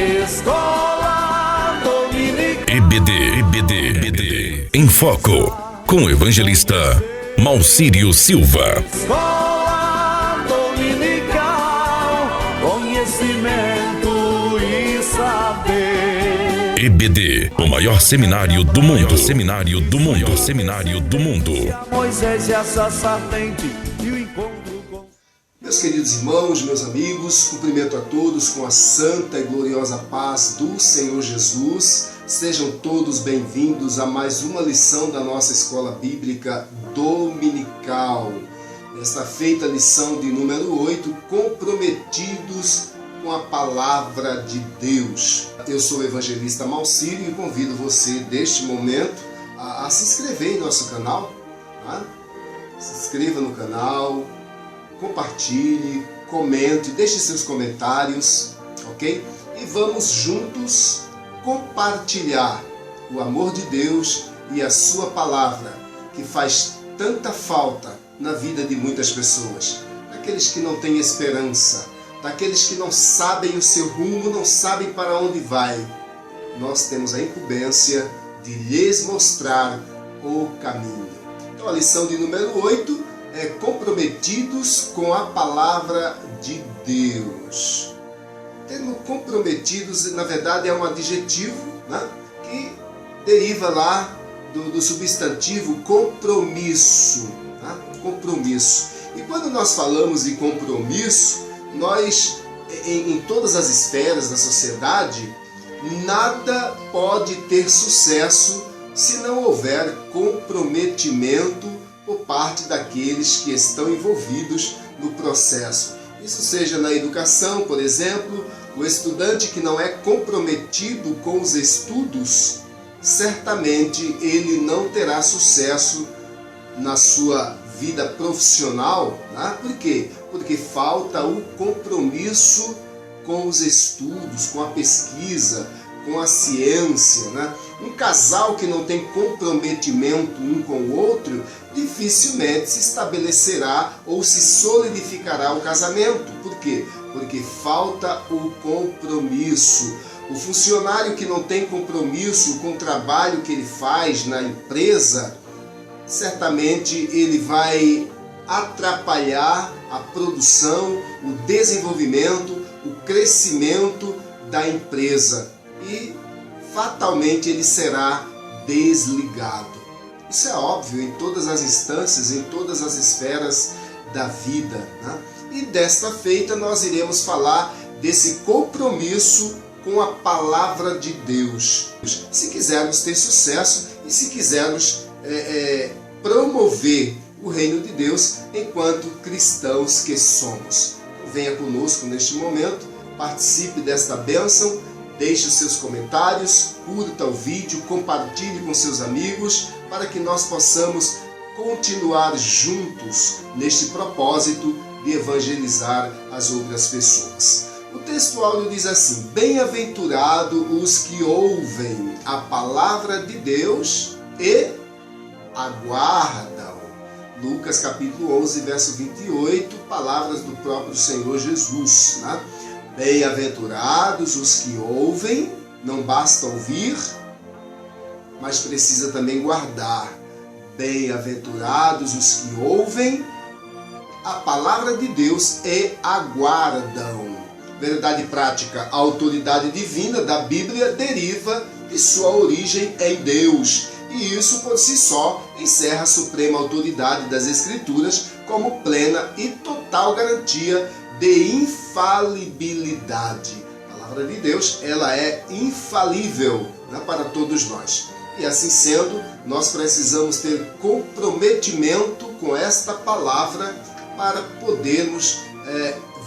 Escola Dominical. EBD em Foco, com o evangelista Malcírio Silva. Escola Dominical, conhecimento e saber. EBD, o maior seminário do mundo. Seminário do mundo. Moisés e a serpente e o encontro com... Meus queridos irmãos, meus amigos, cumprimento a todos com a santa e gloriosa paz do Senhor Jesus. Sejam todos bem-vindos a mais uma lição da nossa Escola Bíblica Dominical. Esta feita lição de número 8, comprometidos com a Palavra de Deus. Eu sou o evangelista Malcírio e convido você, neste momento, a se inscrever em nosso canal. Tá? Se inscreva no canal, compartilhe, comente, deixe seus comentários, ok? E vamos juntos compartilhar o amor de Deus e a sua palavra, que faz tanta falta na vida de muitas pessoas, daqueles que não têm esperança, daqueles que não sabem o seu rumo, não sabem para onde vai. Nós temos a incumbência de lhes mostrar o caminho. Então a lição de número 8 é comprometidos com a palavra de Deus. O termo comprometidos, na verdade, é um adjetivo, né, que deriva lá do substantivo compromisso. Né? Compromisso. E quando nós falamos de compromisso, nós, em todas as esferas da sociedade, nada pode ter sucesso se não houver comprometimento por parte daqueles que estão envolvidos no processo. Isso seja na educação, por exemplo, o estudante que não é comprometido com os estudos, certamente ele não terá sucesso na sua vida profissional. Né? Por quê? Porque falta o compromisso com os estudos, com a pesquisa, com a ciência. Né? Um casal que não tem comprometimento um com o outro, dificilmente se estabelecerá ou se solidificará o casamento. Por quê? Porque falta o compromisso. O funcionário que não tem compromisso com o trabalho que ele faz na empresa, certamente ele vai atrapalhar a produção, o desenvolvimento, o crescimento da empresa e fatalmente ele será desligado. Isso é óbvio em todas as instâncias, em todas as esferas da vida. Né? E desta feita nós iremos falar desse compromisso com a palavra de Deus. Se quisermos ter sucesso e se quisermos promover o reino de Deus enquanto cristãos que somos. Venha conosco neste momento, participe desta bênção, deixe os seus comentários, curta o vídeo, compartilhe com seus amigos, para que nós possamos continuar juntos neste propósito de evangelizar as outras pessoas. O texto áureo diz assim: bem-aventurados os que ouvem a palavra de Deus e aguardam. Lucas capítulo 11, verso 28, palavras do próprio Senhor Jesus. Né? Bem-aventurados os que ouvem, não basta ouvir, mas precisa também guardar. Bem-aventurados os que ouvem a palavra de Deus e aguardam. Verdade prática, a autoridade divina da Bíblia deriva de sua origem em Deus. E isso por si só encerra a suprema autoridade das Escrituras como plena e total garantia de infalibilidade. A palavra de Deus, ela é infalível, né, para todos nós. E assim sendo, nós precisamos ter comprometimento com esta palavra para podermos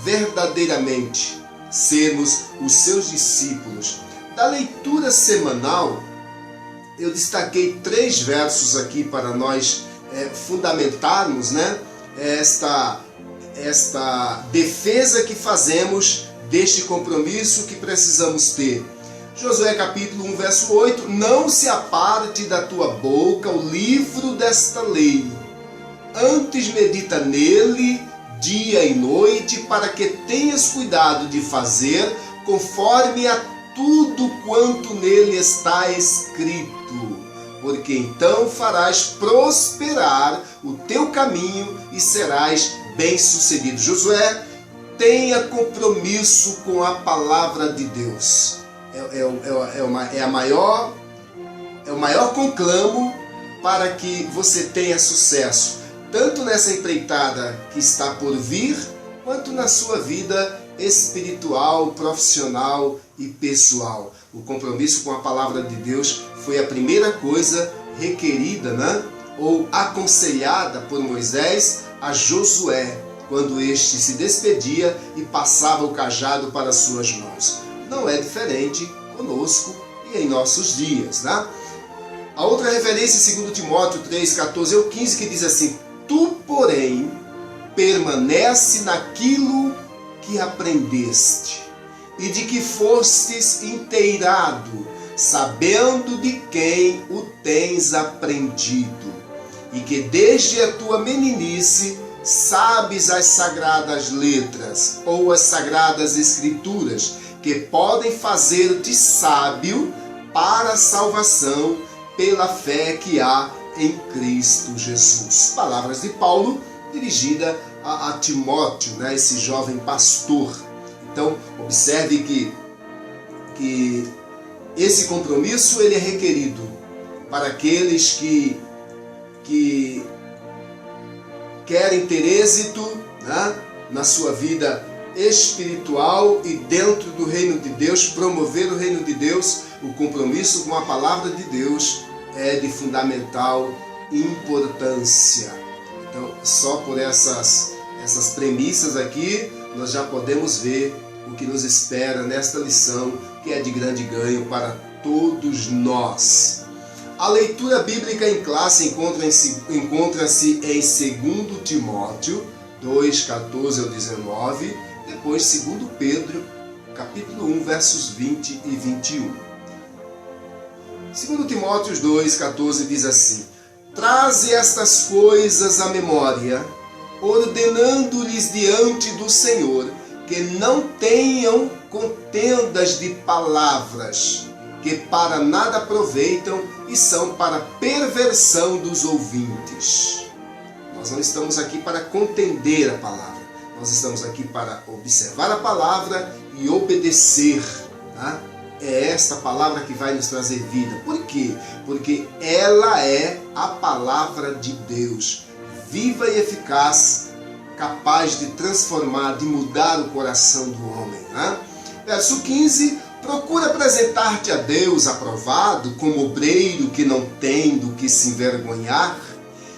verdadeiramente sermos os seus discípulos. Da leitura semanal, eu destaquei 3 versos aqui para nós fundamentarmos, né, esta defesa que fazemos deste compromisso que precisamos ter. Josué capítulo 1, verso 8: não se aparte da tua boca o livro desta lei, antes medita nele dia e noite, para que tenhas cuidado de fazer conforme a tudo quanto nele está escrito, porque então farás prosperar o teu caminho e serás bem-sucedido. Josué, tenha compromisso com a palavra de Deus. É o maior conclamo para que você tenha sucesso, tanto nessa empreitada que está por vir, quanto na sua vida espiritual, profissional e pessoal. O compromisso com a palavra de Deus foi a primeira coisa requerida, ou aconselhada por Moisés a Josué, quando este se despedia e passava o cajado para suas mãos. Não é diferente conosco e em nossos dias, A outra referência, 2 Timóteo 3, 14 ao 15, que diz assim: tu, porém, permanece naquilo que aprendeste e de que fostes inteirado, sabendo de quem o tens aprendido, e que desde a tua meninice sabes as sagradas letras ou as sagradas escrituras, que podem fazer-te sábio para a salvação pela fé que há em Cristo Jesus. Palavras de Paulo dirigida a Timóteo, esse jovem pastor. Então, observe que esse compromisso ele é requerido para aqueles que querem ter êxito na sua vida espiritual e dentro do reino de Deus, promover o reino de Deus. O compromisso com a palavra de Deus é de fundamental importância. Então, só por essas premissas aqui, nós já podemos ver o que nos espera nesta lição, que é de grande ganho para todos nós. A leitura bíblica em classe encontra-se em 2 Timóteo 2, 14 ao 19, depois 2 Pedro, capítulo 1, versos 20 e 21. 2 Timóteo 2, 14 diz assim: traze estas coisas à memória, ordenando-lhes diante do Senhor, que não tenham contendas de palavras, que para nada aproveitam e são para perversão dos ouvintes. Nós não estamos aqui para contender a palavra, nós estamos aqui para observar a palavra e obedecer. É esta palavra que vai nos trazer vida. Por quê? Porque ela é a palavra de Deus, viva e eficaz, capaz de transformar, de mudar o coração do homem. Verso 15: procura apresentar-te a Deus aprovado, como obreiro que não tem do que se envergonhar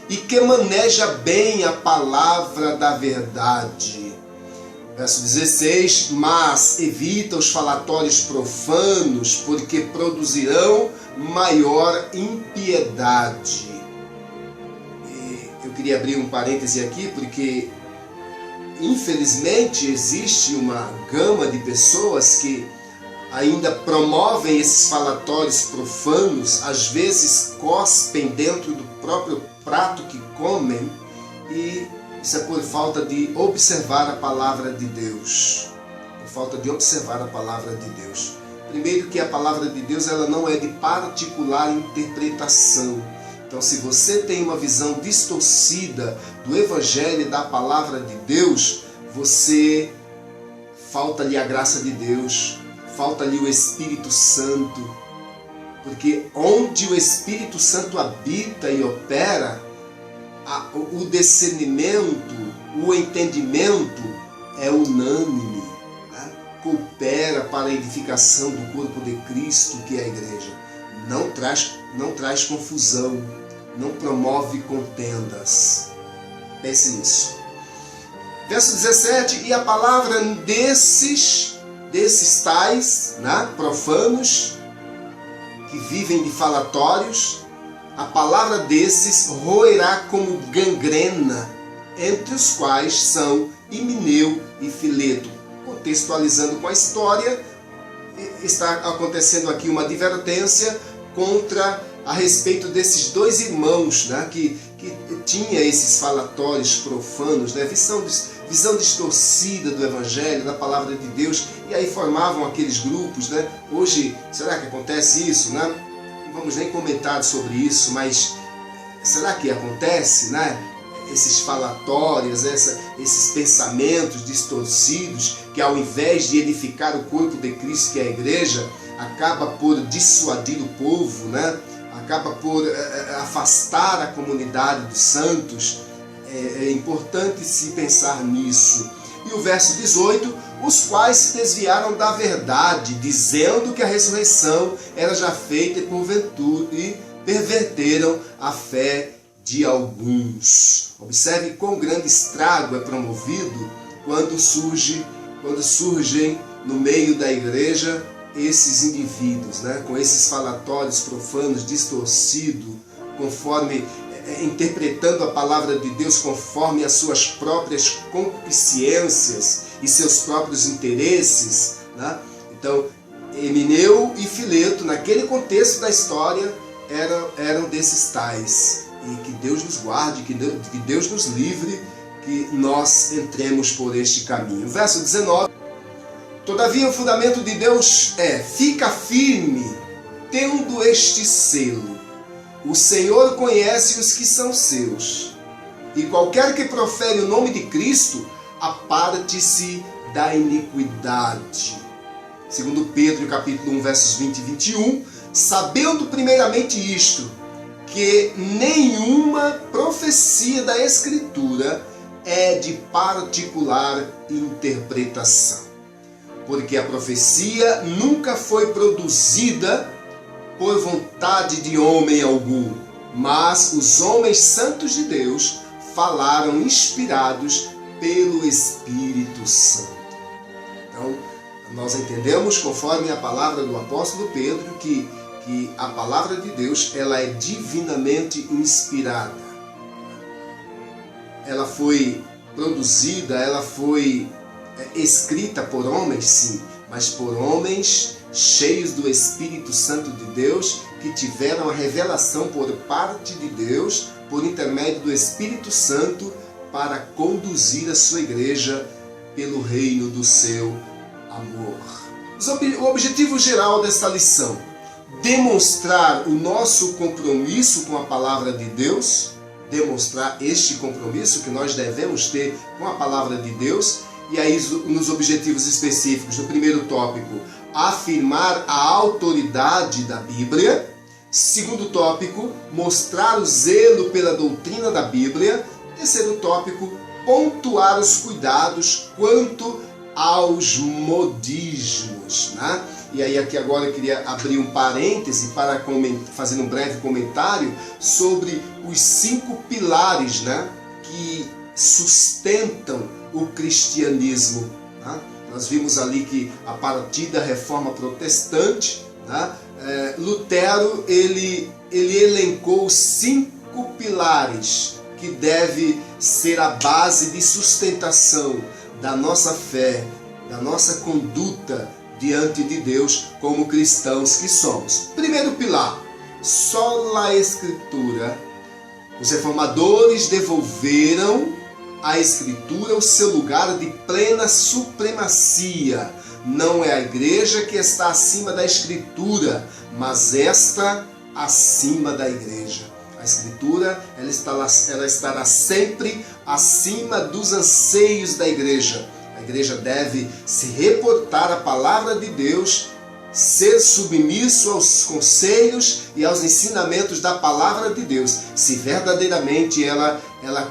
e que maneja bem a palavra da verdade. Verso 16: mas evita os falatórios profanos, porque produzirão maior impiedade. E eu queria abrir um parêntese aqui, porque infelizmente existe uma gama de pessoas que ainda promovem esses falatórios profanos, às vezes cospem dentro do próprio prato que comem, e isso é por falta de observar a palavra de Deus. Por falta de observar a palavra de Deus. Primeiro, que a palavra de Deus ela não é de particular interpretação. Então, se você tem uma visão distorcida do Evangelho e da palavra de Deus, falta-lhe a graça de Deus, falta-lhe o Espírito Santo. Porque onde o Espírito Santo habita e opera, o discernimento, o entendimento é unânime, coopera para a edificação do corpo de Cristo, que é a igreja. Não traz confusão, não promove contendas. Pense nisso. Verso 17: e a palavra desses tais, profanos, que vivem de falatórios, a palavra desses roerá como gangrena, entre os quais são Himeneu e Fileto. Contextualizando com a história, está acontecendo aqui uma advertência a respeito desses dois irmãos, que que tinha esses falatórios profanos, né? Visão distorcida do Evangelho, da Palavra de Deus, e aí formavam aqueles grupos, né? Hoje, será que acontece isso, né? Não vamos nem comentar sobre isso, mas será que acontece, né? Esses falatórios, esses pensamentos distorcidos, que ao invés de edificar o corpo de Cristo, que é a igreja, acaba por dissuadir o povo, né? Acaba por afastar a comunidade dos santos. É importante se pensar nisso. E o verso 18, os quais se desviaram da verdade, dizendo que a ressurreição era já feita e porventura e perverteram a fé de alguns. Observe quão grande estrago é promovido quando surgem no meio da igreja esses indivíduos, né? Com esses falatórios profanos, distorcidos, interpretando a palavra de Deus conforme as suas próprias concupiscências e seus próprios interesses, né? Então, Emineu e Fileto, naquele contexto da história, eram desses tais. E que Deus nos guarde, que Deus nos livre, que nós entremos por este caminho. Verso 19. Todavia o fundamento de Deus fica firme, tendo este selo. O Senhor conhece os que são seus. E qualquer que profere o nome de Cristo, aparte-se da iniquidade. Segundo Pedro, capítulo 1, versos 20 e 21, sabendo primeiramente isto, que nenhuma profecia da Escritura é de particular interpretação. Porque a profecia nunca foi produzida por vontade de homem algum, mas os homens santos de Deus falaram inspirados pelo Espírito Santo. Então, nós entendemos, conforme a palavra do apóstolo Pedro, que a palavra de Deus ela é divinamente inspirada. Ela foi produzida, ela foi escrita por homens, sim, mas por homens cheios do Espírito Santo de Deus, que tiveram a revelação por parte de Deus, por intermédio do Espírito Santo, para conduzir a sua igreja pelo reino do seu amor. O objetivo geral desta lição: demonstrar o nosso compromisso com a palavra de Deus, demonstrar este compromisso que nós devemos ter com a palavra de Deus. E aí, nos objetivos específicos, no primeiro tópico, afirmar a autoridade da Bíblia. Segundo tópico, mostrar o zelo pela doutrina da Bíblia. Terceiro tópico, pontuar os cuidados quanto aos modismos, né? E aí aqui agora eu queria abrir um parêntese para fazer um breve comentário sobre os 5 pilares, né, que sustentam o cristianismo, né? Nós vimos ali que a partir da Reforma Protestante, né, Lutero ele elencou 5 pilares que deve ser a base de sustentação da nossa fé, da nossa conduta diante de Deus como cristãos que somos. Primeiro pilar, sola Escritura. Os reformadores devolveram à Escritura o seu lugar de plena supremacia. Não é a igreja que está acima da Escritura, mas esta acima da igreja. A Escritura ela estará sempre acima dos anseios da igreja. A igreja deve se reportar à palavra de Deus, ser submisso aos conselhos e aos ensinamentos da palavra de Deus, se verdadeiramente ela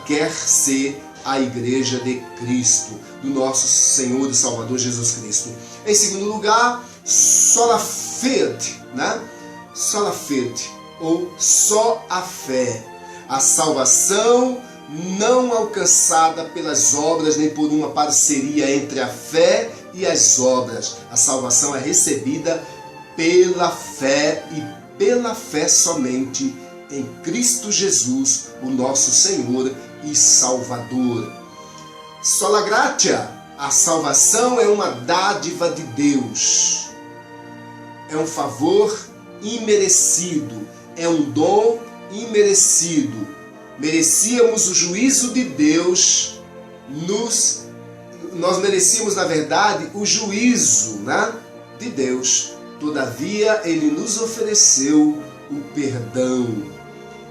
quer ser a igreja de Cristo, do nosso Senhor e Salvador Jesus Cristo. Em segundo lugar, sola fide, né? Sola fide, ou só a fé. A salvação não alcançada pelas obras, nem por uma parceria entre a fé e as obras. A salvação é recebida pela fé e pela fé somente em Cristo Jesus, o nosso Senhor e Salvador. Sola gratia, a salvação é uma dádiva de Deus. É um favor imerecido, é um dom imerecido. merecíamos o juízo de Deus, nós merecíamos, na verdade, o juízo, né, de Deus. Todavia, Ele nos ofereceu o perdão.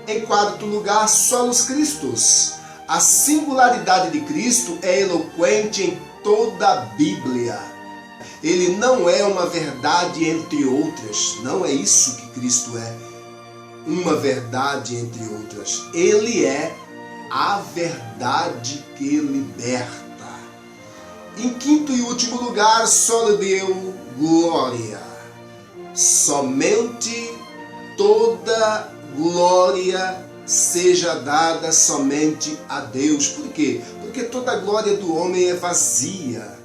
Em quarto lugar, solos Christus. A singularidade de Cristo é eloquente em toda a Bíblia. Ele não é uma verdade entre outras. Não é isso que Cristo é. Uma verdade entre outras. Ele é a verdade que liberta. Em quinto e último lugar, solo Deo glória. Somente toda glória seja dada somente a Deus. Por quê? Porque toda glória do homem é vazia,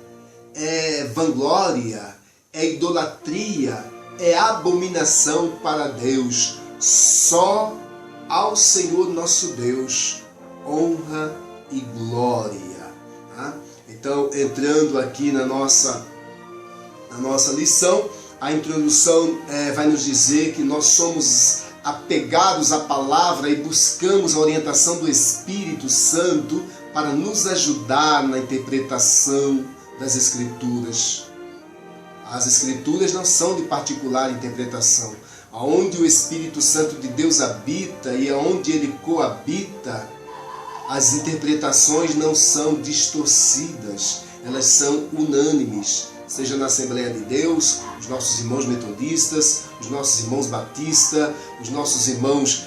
é vanglória, é idolatria, é abominação para Deus. Só ao Senhor nosso Deus honra e glória. Tá? Então, entrando aqui na nossa lição, a introdução vai nos dizer que nós somos apegados à palavra e buscamos a orientação do Espírito Santo para nos ajudar na interpretação das Escrituras. As Escrituras não são de particular interpretação. Aonde o Espírito Santo de Deus habita e aonde ele coabita, as interpretações não são distorcidas, elas são unânimes. Seja na Assembleia de Deus, os nossos irmãos metodistas, os nossos irmãos batistas, os nossos irmãos,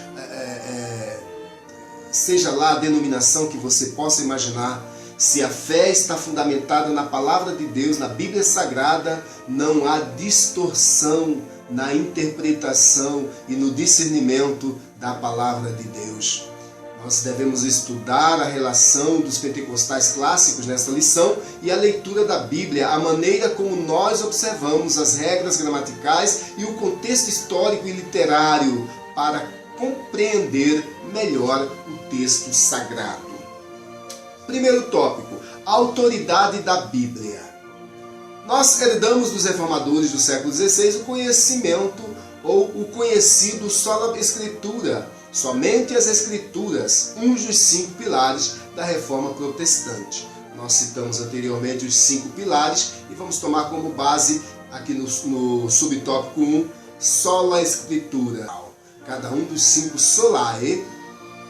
seja lá a denominação que você possa imaginar, se a fé está fundamentada na Palavra de Deus, na Bíblia Sagrada, não há distorção na interpretação e no discernimento da Palavra de Deus. Nós devemos estudar a relação dos pentecostais clássicos nesta lição e a leitura da Bíblia, a maneira como nós observamos as regras gramaticais e o contexto histórico e literário para compreender melhor o texto sagrado. Primeiro tópico, a autoridade da Bíblia. Nós herdamos dos reformadores do século XVI o conhecimento ou o conhecido sola Escritura, somente as Escrituras, um dos 5 pilares da Reforma Protestante. Nós citamos anteriormente os 5 pilares e vamos tomar como base aqui no subtópico 1, sola Escritura. Cada um dos 5 solae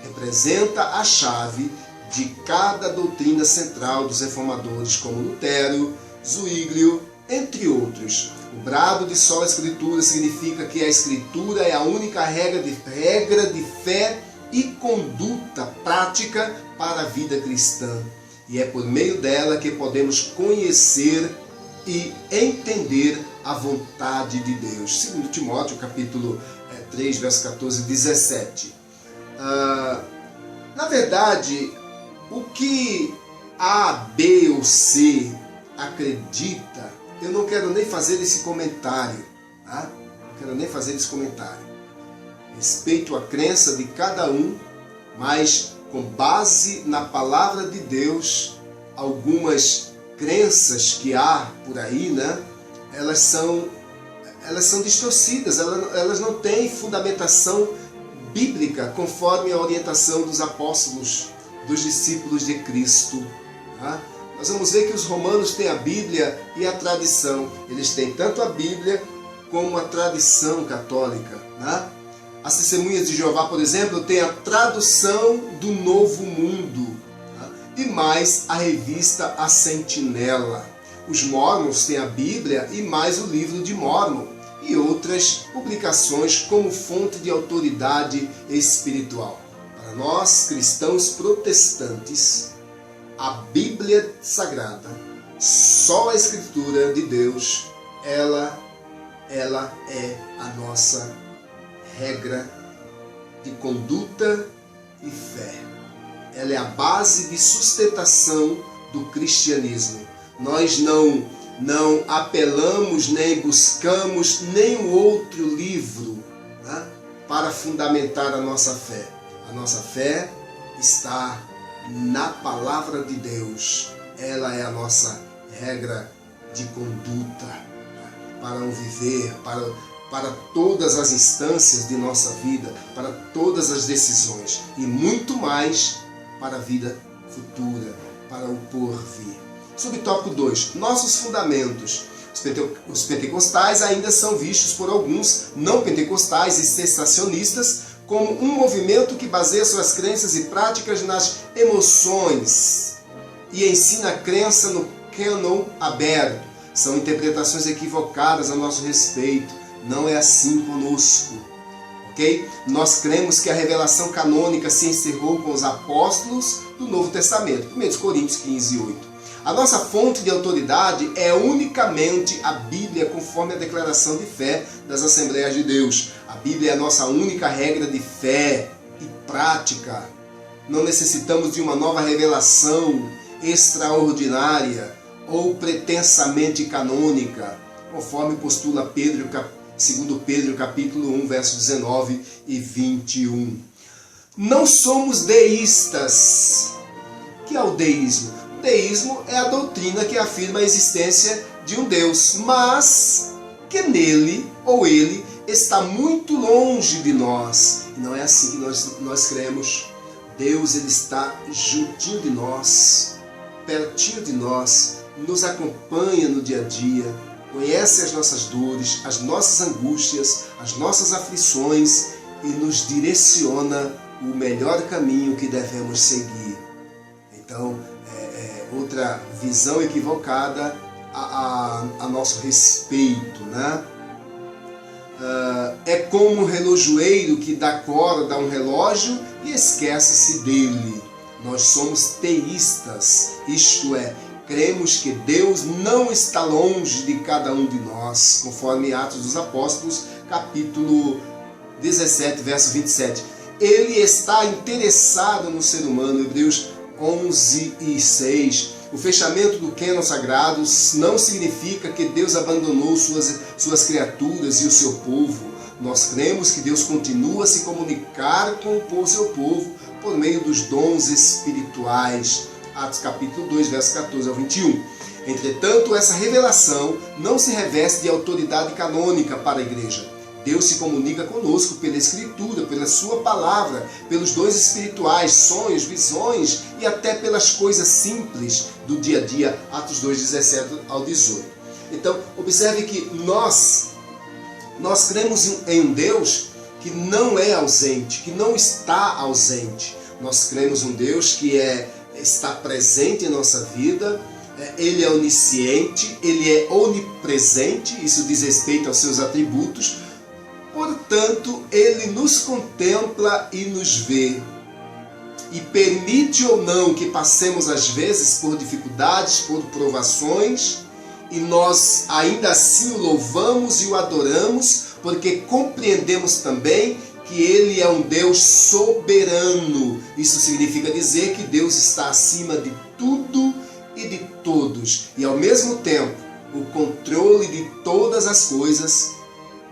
representa a chave de cada doutrina central dos reformadores, como Lutero, Zwinglio, entre outros. O brado de sola Escritura significa que a Escritura é a única regra de fé e conduta prática para a vida cristã. E é por meio dela que podemos conhecer e entender a vontade de Deus. 2 Timóteo, capítulo 3, verso 14 e 17. Na verdade, o que A, B ou C acredita, eu não quero nem fazer esse comentário, tá? Não quero nem fazer esse comentário. Respeito a crença de cada um, mas com base na palavra de Deus, algumas crenças que há por aí, né? Elas são distorcidas, elas não têm fundamentação bíblica conforme a orientação dos apóstolos, dos discípulos de Cristo. Tá? Nós vamos ver que os romanos têm a Bíblia e a tradição. Eles têm tanto a Bíblia como a tradição católica. Né? As Testemunhas de Jeová, por exemplo, têm a tradução do Novo Mundo. Tá? E mais a revista A Sentinela. Os Mormons têm a Bíblia e mais o livro de Mórmon e outras publicações como fonte de autoridade espiritual. Para nós, cristãos protestantes, a Bíblia Sagrada, só a Escritura de Deus, ela é a nossa regra de conduta e fé. Ela é a base de sustentação do cristianismo. Nós não apelamos nem buscamos nenhum outro livro, né, para fundamentar a nossa fé. A nossa fé está na palavra de Deus. Ela é a nossa regra de conduta para um viver, para todas as instâncias de nossa vida, para todas as decisões e muito mais para a vida futura, para o porvir. Subtópico 2. Nossos fundamentos. Os pentecostais ainda são vistos por alguns não pentecostais e cessacionistas como um movimento que baseia suas crenças e práticas nas emoções e ensina a crença no cânon aberto. São interpretações equivocadas a nosso respeito. Não é assim conosco, ok? Nós cremos que a revelação canônica se encerrou com os apóstolos do Novo Testamento, 1 Coríntios 15, 8. A nossa fonte de autoridade é unicamente a Bíblia, conforme a declaração de fé das Assembleias de Deus. A Bíblia é a nossa única regra de fé e prática. Não necessitamos de uma nova revelação extraordinária ou pretensamente canônica, conforme postula 2 Pedro capítulo 1, versos 19 e 21. Não somos deístas. O que é o deísmo? O deísmo é a doutrina que afirma a existência de um Deus, mas que nele ou ele está muito longe de nós. E não é assim que nós cremos. Deus, ele está juntinho de nós, pertinho de nós, nos acompanha no dia a dia, conhece as nossas dores, as nossas angústias, as nossas aflições e nos direciona o melhor caminho que devemos seguir. Então, outra visão equivocada a nosso respeito, né? É como um relojoeiro que dá corda a um relógio e esquece-se dele. Nós somos teístas, isto é, cremos que Deus não está longe de cada um de nós, conforme Atos dos Apóstolos, capítulo 17, verso 27. Ele está interessado no ser humano, Hebreus 11 e 6. O fechamento do cânon sagrado não significa que Deus abandonou suas criaturas e o seu povo. Nós cremos que Deus continua a se comunicar com o seu povo por meio dos dons espirituais. Atos capítulo 2, verso 14 ao 21. Entretanto, essa revelação não se reveste de autoridade canônica para a igreja. Deus se comunica conosco pela Escritura, pela sua palavra, pelos dons espirituais, sonhos, visões e até pelas coisas simples do dia a dia. Atos 2, 17 ao 18. Então, observe que nós cremos em um Deus que não é ausente, que não está ausente. Nós cremos em um Deus que está presente em nossa vida. Ele é onisciente, ele é onipresente, isso diz respeito aos seus atributos. Portanto, ele nos contempla e nos vê. E permite ou não que passemos às vezes por dificuldades, por provações, e nós ainda assim o louvamos e o adoramos, porque compreendemos também que ele é um Deus soberano. Isso significa dizer que Deus está acima de tudo e de todos. E ao mesmo tempo, o controle de todas as coisas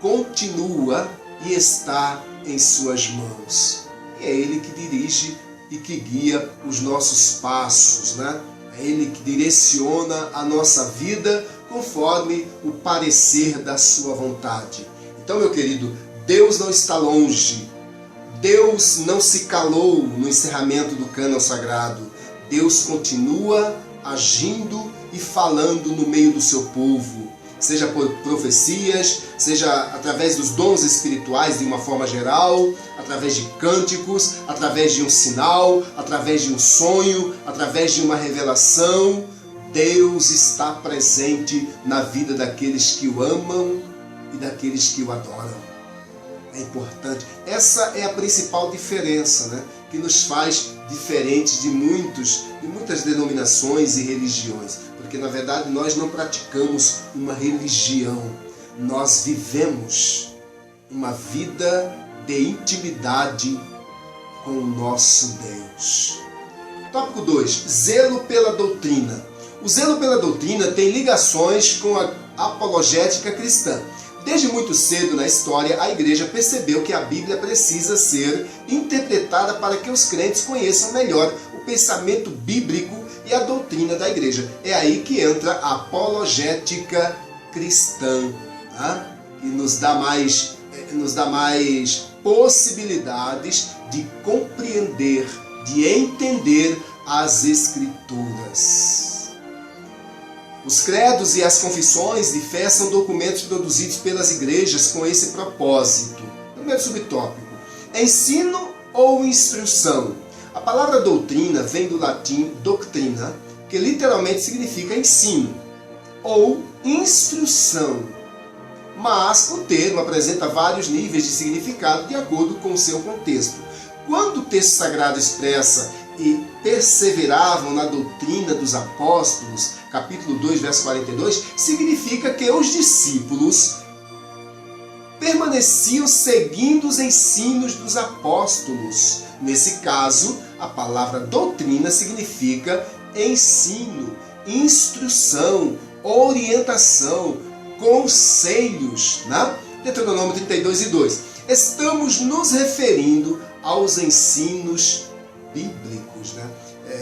continua e está em suas mãos. E é ele que dirige e que guia os nossos passos, né? É ele que direciona a nossa vida conforme o parecer da sua vontade. Então, meu querido, Deus não está longe. Deus não se calou no encerramento do cânon sagrado. Deus continua agindo e falando no meio do seu povo, seja por profecias, seja através dos dons espirituais de uma forma geral, através de cânticos, através de um sinal, através de um sonho, através de uma revelação. Deus está presente na vida daqueles que o amam e daqueles que o adoram. É importante. Essa é a principal diferença, né? Que nos faz diferentes de muitas denominações e religiões. Porque, na verdade, nós não praticamos uma religião. Nós vivemos uma vida de intimidade com o nosso Deus. Tópico 2. Zelo pela doutrina. O zelo pela doutrina tem ligações com a apologética cristã. Desde muito cedo na história, a igreja percebeu que a Bíblia precisa ser interpretada para que os crentes conheçam melhor o pensamento bíblico e a doutrina da igreja. É aí que entra a apologética cristã. Tá? e nos dá mais possibilidades de compreender, de entender as Escrituras. Os credos e as confissões de fé são documentos produzidos pelas igrejas com esse propósito. Primeiro subtópico: ensino ou instrução? A palavra doutrina vem do latim doctrina, que literalmente significa ensino, ou instrução. Mas o termo apresenta vários níveis de significado de acordo com o seu contexto. Quando o texto sagrado expressa e perseveravam na doutrina dos apóstolos, capítulo 2, verso 42, significa que os discípulos permaneciam seguindo os ensinos dos apóstolos. Nesse caso, a palavra doutrina significa ensino, instrução, orientação, conselhos, né? Deuteronômio 32:2. Estamos nos referindo aos ensinos bíblicos, né?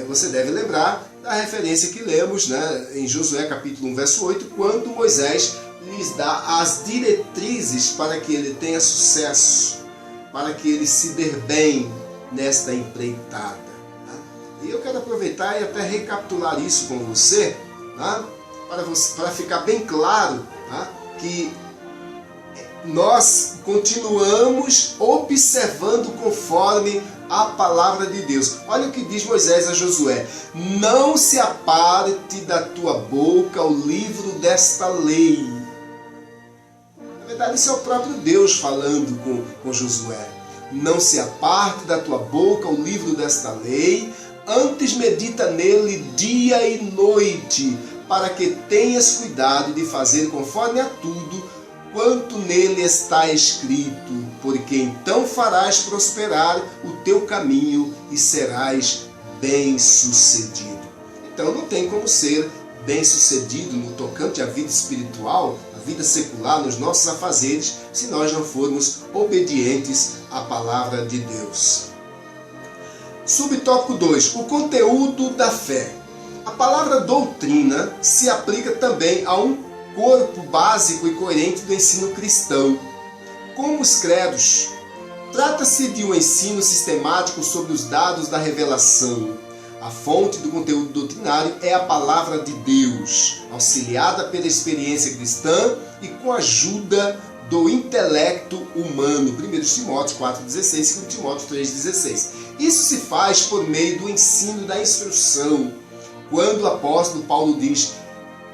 Você deve lembrar da referência que lemos, né, em Josué capítulo 1, verso 8, quando Moisés lhes dá as diretrizes para que ele tenha sucesso, para que ele se dê bem nesta empreitada. Né? E eu quero aproveitar e até recapitular isso com você, né, para ficar bem claro, né, que nós continuamos observando conforme a palavra de Deus. Olha o que diz Moisés a Josué: não se aparte da tua boca o livro desta lei. Na verdade, isso é o próprio Deus falando com Josué. Não se aparte da tua boca o livro desta lei, antes medita nele dia e noite, para que tenhas cuidado de fazer conforme a tudo quanto nele está escrito, porque então farás prosperar o teu caminho e serás bem-sucedido. Então não tem como ser bem-sucedido no tocante à vida espiritual, à vida secular, nos nossos afazeres, se nós não formos obedientes à palavra de Deus. Subtópico 2. O conteúdo da fé. A palavra doutrina se aplica também a um corpo básico e coerente do ensino cristão. Como os credos, trata-se de um ensino sistemático sobre os dados da revelação. A fonte do conteúdo doutrinário é a palavra de Deus, auxiliada pela experiência cristã e com a ajuda do intelecto humano. 1 Timóteo 4,16 e 2 Timóteo 3,16. Isso se faz por meio do ensino da instrução. Quando o apóstolo Paulo diz: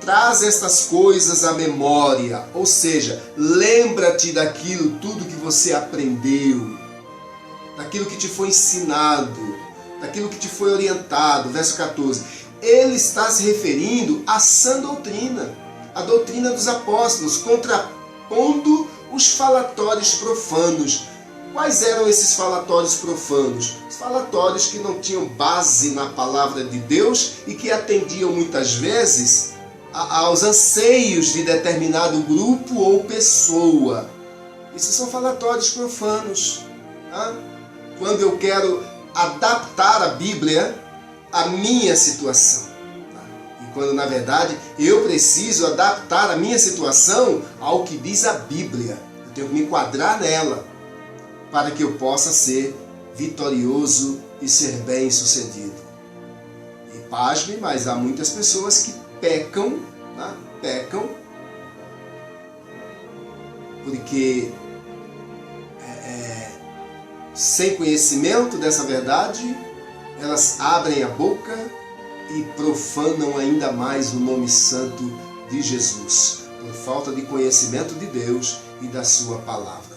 traz estas coisas à memória, ou seja, lembra-te daquilo tudo que você aprendeu, daquilo que te foi ensinado, daquilo que te foi orientado. Verso 14. Ele está se referindo à sã doutrina, a doutrina dos apóstolos, contrapondo os falatórios profanos. Quais eram esses falatórios profanos? Os falatórios que não tinham base na palavra de Deus e que atendiam muitas vezes aos anseios de determinado grupo ou pessoa. Isso são falatórios profanos. Tá? Quando eu quero adaptar a Bíblia à minha situação. Tá? E quando, na verdade, eu preciso adaptar a minha situação ao que diz a Bíblia. Eu tenho que me enquadrar nela para que eu possa ser vitorioso e ser bem-sucedido. E pasme, mas há muitas pessoas que pecam, né? Pecam porque sem conhecimento dessa verdade, elas abrem a boca e profanam ainda mais o nome santo de Jesus, por falta de conhecimento de Deus e da sua palavra.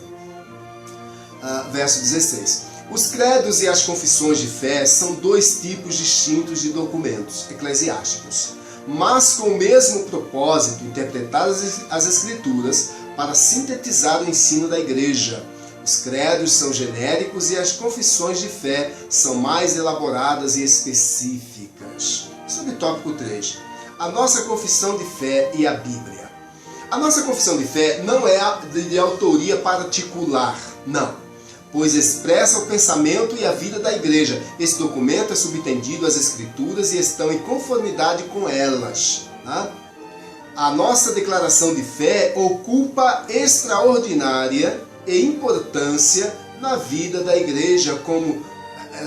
Verso 16. Os credos e as confissões de fé são dois tipos distintos de documentos eclesiásticos, mas com o mesmo propósito, interpretar as Escrituras para sintetizar o ensino da igreja. Os credos são genéricos e as confissões de fé são mais elaboradas e específicas. Subtópico 3. A nossa confissão de fé e a Bíblia. A nossa confissão de fé não é de autoria particular, não, pois expressa o pensamento e a vida da igreja. Esse documento é subtendido às Escrituras e estão em conformidade com elas. Tá? a nossa declaração de fé ocupa extraordinária importância na vida da igreja como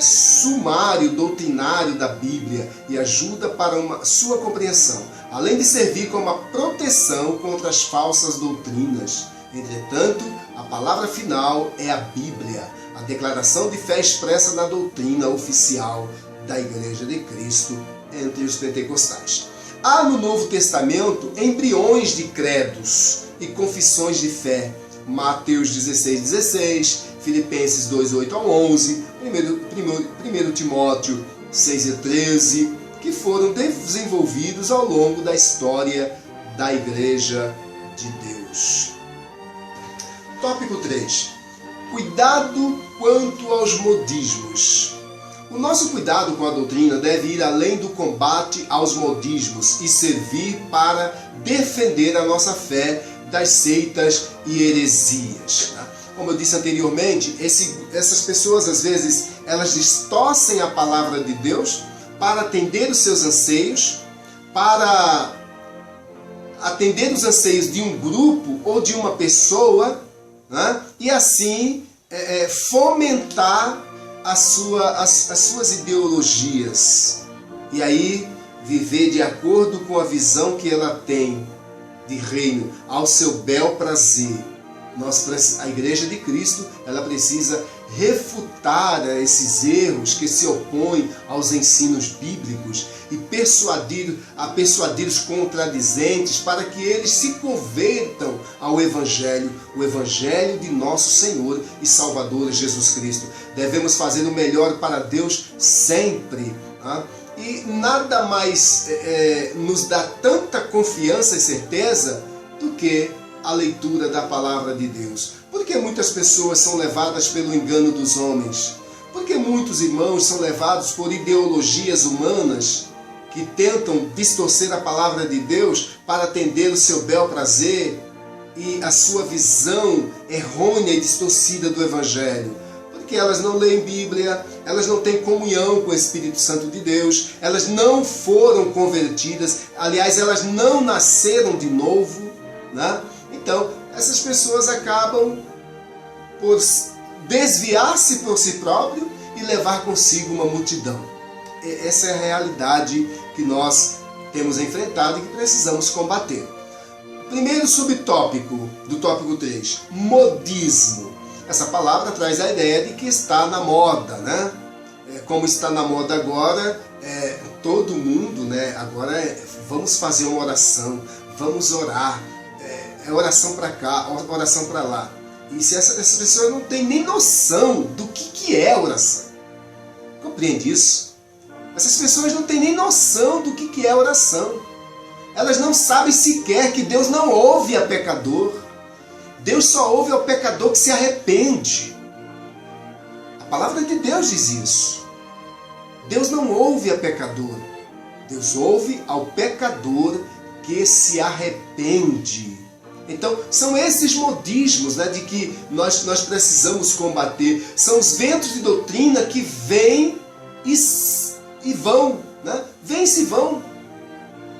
sumário doutrinário da Bíblia e ajuda para sua compreensão, além de servir como uma proteção contra as falsas doutrinas. Entretanto, a palavra final é a Bíblia, a declaração de fé expressa na doutrina oficial da Igreja de Cristo entre os pentecostais. Há no Novo Testamento embriões de credos e confissões de fé. Mateus 16:16, Filipenses 2:8-11, 1 Timóteo 6:13, que foram desenvolvidos ao longo da história da Igreja de Deus. Tópico 3. Cuidado quanto aos modismos. O nosso cuidado com a doutrina deve ir além do combate aos modismos e servir para defender a nossa fé das seitas e heresias. Como eu disse anteriormente, essas pessoas às vezes elas distorcem a palavra de Deus para atender os seus anseios, para atender os anseios de um grupo ou de uma pessoa, né? E assim fomentar as suas ideologias. E aí viver de acordo com a visão que ela tem de reino, ao seu bel prazer. A Igreja de Cristo, ela precisa refutar esses erros que se opõem aos ensinos bíblicos e persuadir os contradizentes para que eles se convertam ao Evangelho, o Evangelho de nosso Senhor e Salvador Jesus Cristo. Devemos fazer o melhor para Deus sempre. E nada mais nos dá tanta confiança e certeza do que a leitura da palavra de Deus. Porque muitas pessoas são levadas pelo engano dos homens? Porque muitos irmãos são levados por ideologias humanas que tentam distorcer a palavra de Deus para atender o seu bel prazer e a sua visão errônea e distorcida do Evangelho? Porque elas não leem Bíblia, elas não têm comunhão com o Espírito Santo de Deus, elas não foram convertidas, aliás, elas não nasceram de novo, né? Então, essas pessoas acabam por desviar-se por si próprio e levar consigo uma multidão. Essa é a realidade que nós temos enfrentado e que precisamos combater. Primeiro subtópico do tópico 3, modismo. Essa palavra traz a ideia de que está na moda, né? Como está na moda agora, todo mundo, né? Agora vamos fazer uma oração, vamos orar. Oração para cá, oração para lá. E se essas pessoas não têm nem noção do que é oração. Compreende isso? Essas pessoas não têm nem noção do que é oração. Elas não sabem sequer que Deus não ouve a pecador. Deus só ouve ao pecador que se arrepende. A palavra de Deus diz isso. Deus não ouve a pecador. Deus ouve ao pecador que se arrepende. Então, são esses modismos, né, de que nós precisamos combater. São os ventos de doutrina que vêm e vão. Né? Vêm e se vão.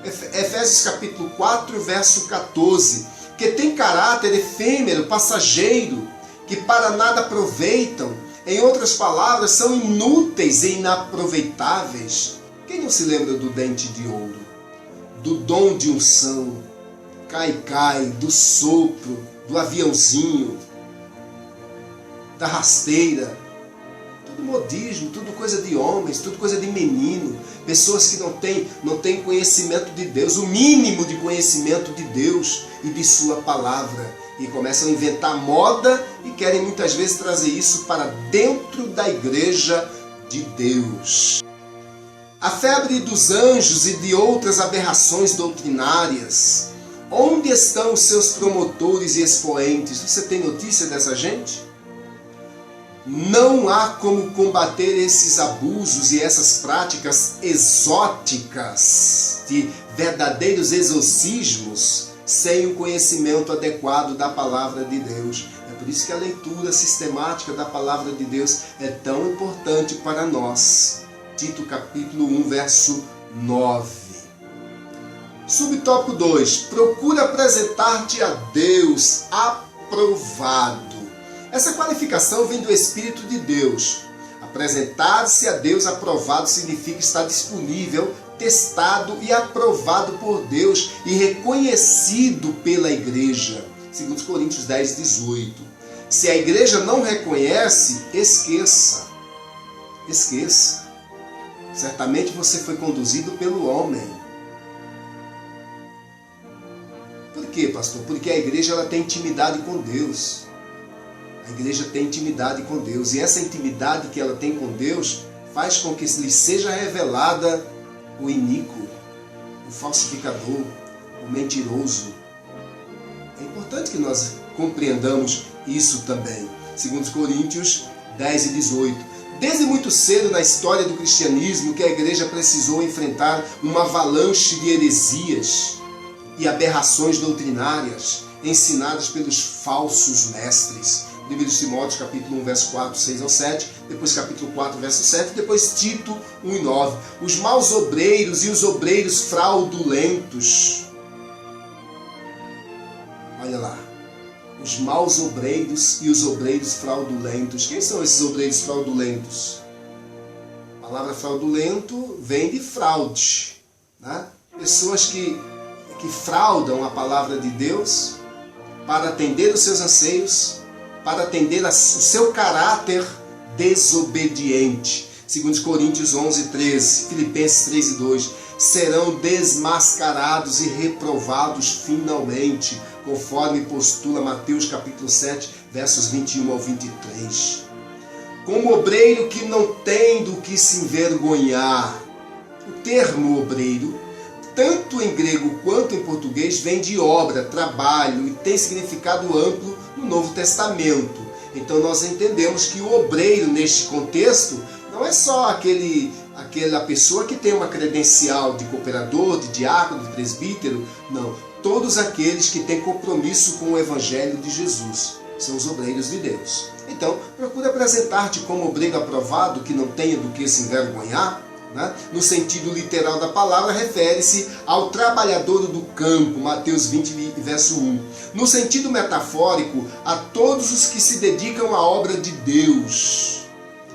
Efésios capítulo 4, verso 14. Que tem caráter efêmero, passageiro, que para nada aproveitam. Em outras palavras, são inúteis e inaproveitáveis. Quem não se lembra do dente de ouro? Do dom de unção? Cai, do sopro, do aviãozinho, da rasteira, tudo modismo, tudo coisa de homens, tudo coisa de menino, pessoas que não têm conhecimento de Deus, o mínimo de conhecimento de Deus e de sua palavra, e começam a inventar moda e querem muitas vezes trazer isso para dentro da igreja de Deus. A febre dos anjos e de outras aberrações doutrinárias. Onde estão os seus promotores e expoentes? Você tem notícia dessa gente? Não há como combater esses abusos e essas práticas exóticas de verdadeiros exorcismos sem o conhecimento adequado da palavra de Deus. É por isso que a leitura sistemática da palavra de Deus é tão importante para nós. Tito capítulo 1, verso 9. Subtópico 2. Procura apresentar-te a Deus aprovado. Essa qualificação vem do Espírito de Deus. Apresentar-se a Deus aprovado significa estar disponível, testado e aprovado por Deus e reconhecido pela igreja. 2 Coríntios 10, 18. Se a igreja não reconhece, esqueça. Esqueça. Certamente você foi conduzido pelo homem. Por quê, pastor? Porque a igreja ela tem intimidade com Deus. A igreja tem intimidade com Deus. E essa intimidade que ela tem com Deus faz com que lhe seja revelada o iníquo, o falsificador, o mentiroso. É importante que nós compreendamos isso também. 2 Coríntios 10 e 18. Desde muito cedo na história do cristianismo que a igreja precisou enfrentar uma avalanche de heresias e aberrações doutrinárias ensinadas pelos falsos mestres. 1 Timóteo capítulo 1, verso 4, 6 ao 7, depois capítulo 4, verso 7, depois Tito 1 e 9. Os maus obreiros e os obreiros fraudulentos. Olha lá. Os maus obreiros e os obreiros fraudulentos. Quem são esses obreiros fraudulentos? A palavra fraudulento vem de fraude, né? Pessoas que fraudam a palavra de Deus para atender os seus anseios, para atender o seu caráter desobediente. 2 Coríntios 11, 13, Filipenses 3 e 2. Serão desmascarados e reprovados finalmente, conforme postula Mateus capítulo 7, versos 21 ao 23. Como obreiro que não tem do que se envergonhar. O termo obreiro, tanto em grego quanto em português, vem de obra, trabalho e tem significado amplo no Novo Testamento. Então nós entendemos que o obreiro neste contexto não é só aquela pessoa que tem uma credencial de cooperador, de diácono, de presbítero, não. Todos aqueles que têm compromisso com o Evangelho de Jesus são os obreiros de Deus. Então, procure apresentar-te como obreiro aprovado, que não tenha do que se envergonhar. Né? No sentido literal da palavra, refere-se ao trabalhador do campo, Mateus 20, verso 1. No sentido metafórico, a todos os que se dedicam à obra de Deus,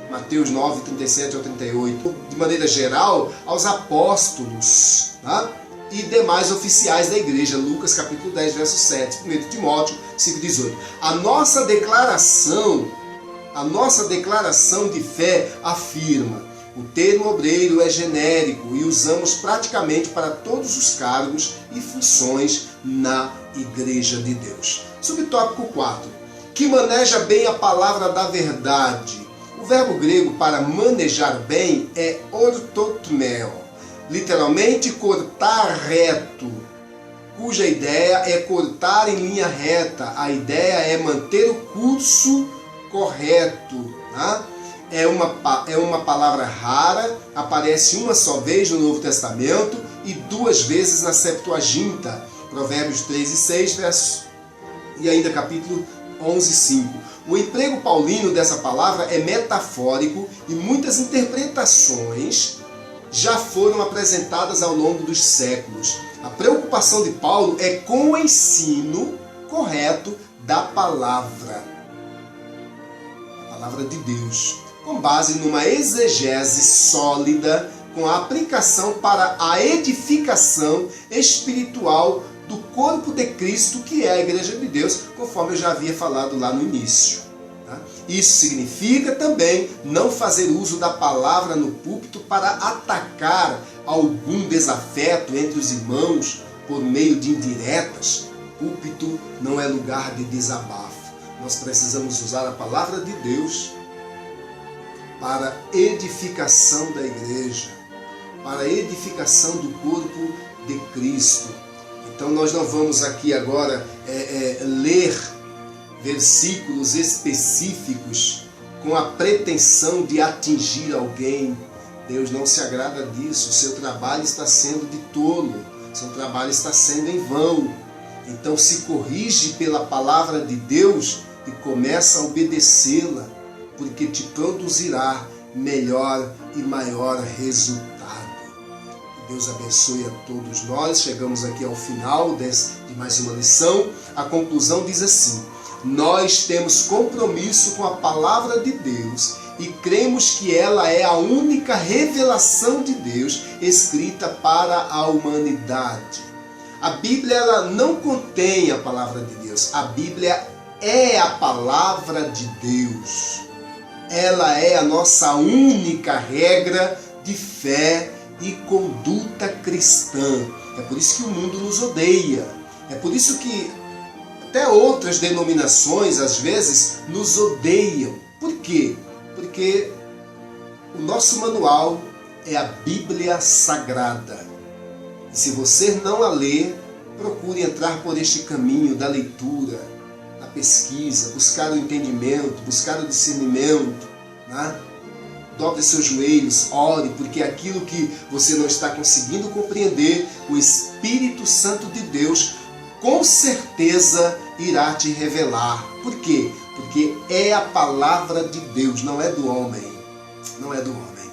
Mateus 9, 37 ao 38. De maneira geral, aos apóstolos, tá? E demais oficiais da igreja, Lucas capítulo 10, verso 7, 1 Timóteo 5, 18. A nossa declaração de fé afirma: o termo obreiro é genérico e usamos praticamente para todos os cargos e funções na Igreja de Deus. Subtópico 4. Que maneja bem a palavra da verdade. O verbo grego para manejar bem é ortotmeo, literalmente cortar reto, cuja ideia é cortar em linha reta. A ideia é manter o curso correto, tá? É uma palavra rara, aparece uma só vez no Novo Testamento e duas vezes na Septuaginta, Provérbios 3 e 6, versos, e ainda capítulo 11, 5. O emprego paulino dessa palavra é metafórico e muitas interpretações já foram apresentadas ao longo dos séculos. A preocupação de Paulo é com o ensino correto da palavra de Deus, com base numa exegese sólida, com a aplicação para a edificação espiritual do corpo de Cristo, que é a Igreja de Deus, conforme eu já havia falado lá no início. Tá? Isso significa também não fazer uso da palavra no púlpito para atacar algum desafeto entre os irmãos por meio de indiretas. Púlpito não é lugar de desabafo. Nós precisamos usar a palavra de Deus para edificação da igreja, para edificação do corpo de Cristo. Então nós não vamos aqui agora ler versículos específicos com a pretensão de atingir alguém. Deus não se agrada disso. O seu trabalho está sendo de tolo, seu trabalho está sendo em vão. Então se corrige pela palavra de Deus e começa a obedecê-la, porque te produzirá melhor e maior resultado. Deus abençoe a todos nós. Chegamos aqui ao final de mais uma lição. A conclusão diz assim: nós temos compromisso com a palavra de Deus e cremos que ela é a única revelação de Deus escrita para a humanidade. A Bíblia ela não contém a palavra de Deus. A Bíblia é a palavra de Deus. Ela é a nossa única regra de fé e conduta cristã. É por isso que o mundo nos odeia. É por isso que até outras denominações, às vezes, nos odeiam. Por quê? Porque o nosso manual é a Bíblia Sagrada. E se você não a lê, procure entrar por este caminho da leitura, da pesquisa, buscar o entendimento, buscar o discernimento, né? Dobre seus joelhos, ore, porque aquilo que você não está conseguindo compreender, o Espírito Santo de Deus com certeza irá te revelar. Por quê? Porque é a palavra de Deus, não é do homem. Não é do homem.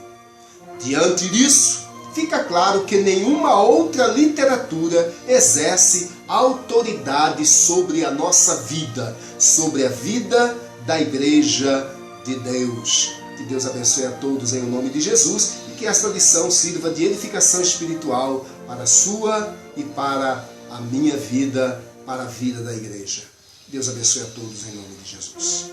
Diante disso, fica claro que nenhuma outra literatura exerce autoridade sobre a nossa vida, sobre a vida da Igreja de Deus. Que Deus abençoe a todos em nome de Jesus e que esta lição sirva de edificação espiritual para a sua e para a minha vida, para a vida da igreja. Deus abençoe a todos em nome de Jesus.